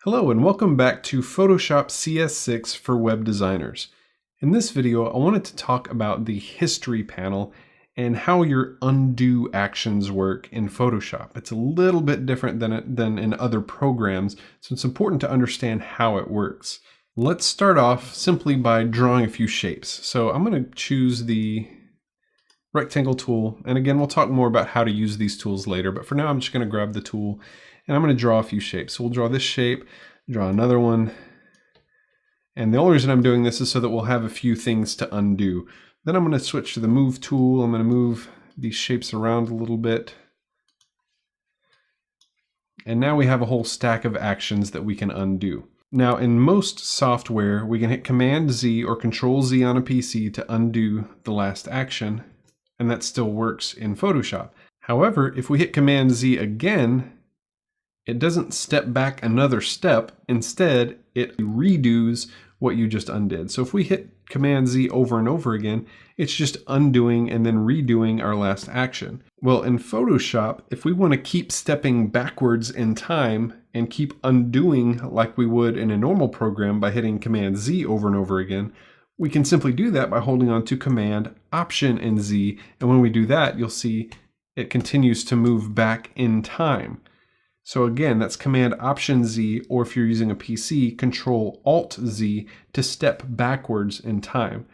Hello and welcome back to Photoshop CS6 for web designers. In this video, I wanted to talk about the history panel and how your undo actions work in Photoshop. It's a little bit different than in other programs, so it's important to understand how it works. Let's start off simply by drawing a few shapes. So I'm going to choose the rectangle tool, and again we'll talk more about how to use these tools later, but for now I'm just going to grab the tool and I'm going to draw a few shapes. So we'll draw this shape, draw another one, and the only reason I'm doing this is so that we'll have a few things to undo. Then I'm going to switch to the move tool. I'm going to move these shapes around a little bit, and now we have a whole stack of actions that we can undo. Now in most software we can hit Command Z or Control Z on a PC to undo the last action, and that still works in Photoshop. However, if we hit Command Z again, it doesn't step back another step. Instead, it redos what you just undid. So if we hit Command Z over and over again, it's just undoing and then redoing our last action. Well, in Photoshop, if we want to keep stepping backwards in time and keep undoing like we would in a normal program by hitting Command Z over and over again, we can simply do that by holding on to Command, Option, and Z. And when we do that, you'll see it continues to move back in time. So again, that's Command Option Z, or if you're using a PC, Control Alt Z to step backwards in time.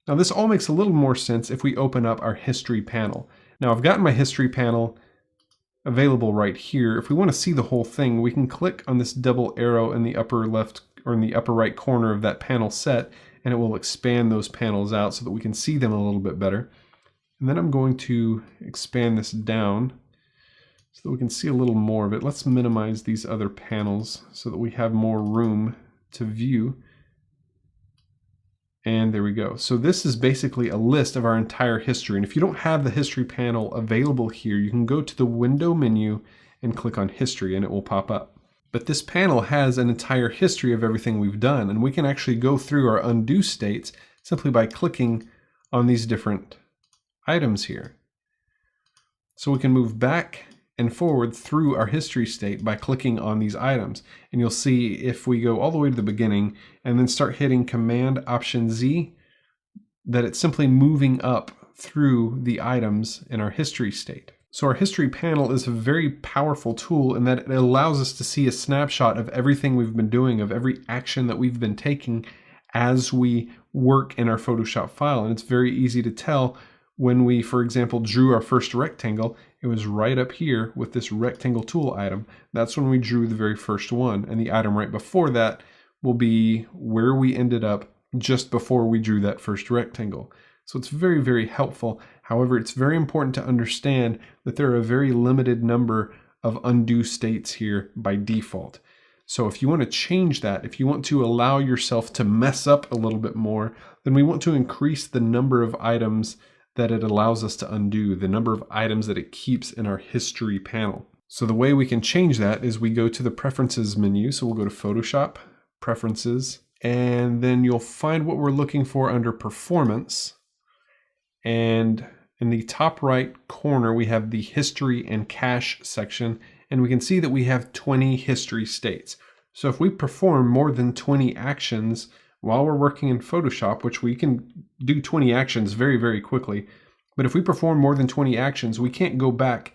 Now this all makes a little more sense if we open up our history panel. Now I've got my history panel available right here. If we want to see the whole thing, we can click on this double arrow in the upper left or in the upper right corner of that panel set, and it will expand those panels out so that we can see them a little bit better. And then I'm going to expand this down so that we can see a little more of it. Let's minimize these other panels so that we have more room to view. And there we go. So this is basically a list of our entire history. And if you don't have the history panel available here, you can go to the window menu and click on history and it will pop up. But this panel has an entire history of everything we've done, and we can actually go through our undo states simply by clicking on these different items here. So we can move back and forward through our history state by clicking on these items. And you'll see if we go all the way to the beginning and then start hitting Command Option Z, that it's simply moving up through the items in our history state. So our history panel is a very powerful tool in that it allows us to see a snapshot of everything we've been doing, of every action that we've been taking as we work in our Photoshop file. And it's very easy to tell when we, for example, drew our first rectangle. It was right up here with this rectangle tool item. That's when we drew the very first one. And the item right before that will be where we ended up just before we drew that first rectangle. So it's very, very helpful. However, it's very important to understand that there are a very limited number of undo states here by default. So if you want to change that, if you want to allow yourself to mess up a little bit more, then we want to increase the number of items that it allows us to undo, the number of items that it keeps in our history panel. So the way we can change that is we go to the Preferences menu. So we'll go to Photoshop, Preferences, and then you'll find what we're looking for under Performance. And in the top right corner, we have the History and Cache section, and we can see that we have 20 history states. So if we perform more than 20 actions while we're working in Photoshop, which we can do 20 actions very, very quickly, but if we perform more than 20 actions, we can't go back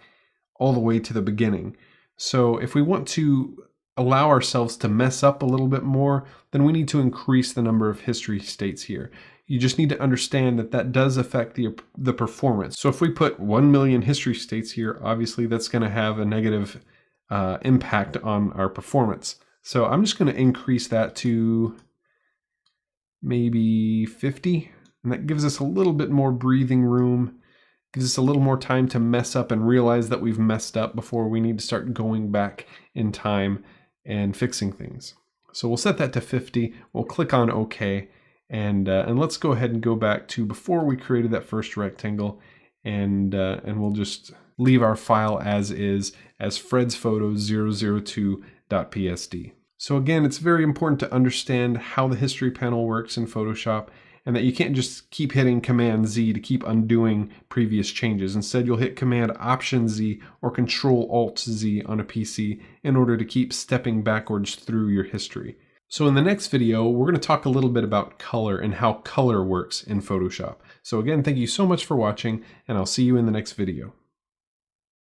all the way to the beginning. So if we want to allow ourselves to mess up a little bit more, then we need to increase the number of history states here. You just need to understand that that does affect the performance. So if we put 1 million history states here, obviously that's going to have a negative impact on our performance. So I'm just going to increase that to maybe 50, and that gives us a little bit more breathing room, gives us a little more time to mess up and realize that we've messed up before we need to start going back in time and fixing things. So we'll set that to 50, we'll click on OK, and let's go ahead and go back to before we created that first rectangle, and we'll just leave our file as is, as fredsphotos002.psd. So again, it's very important to understand how the history panel works in Photoshop and that you can't just keep hitting Command Z to keep undoing previous changes. Instead, you'll hit Command Option Z or Control Alt Z on a PC in order to keep stepping backwards through your history. So in the next video, we're going to talk a little bit about color and how color works in Photoshop. So again, thank you so much for watching, and I'll see you in the next video.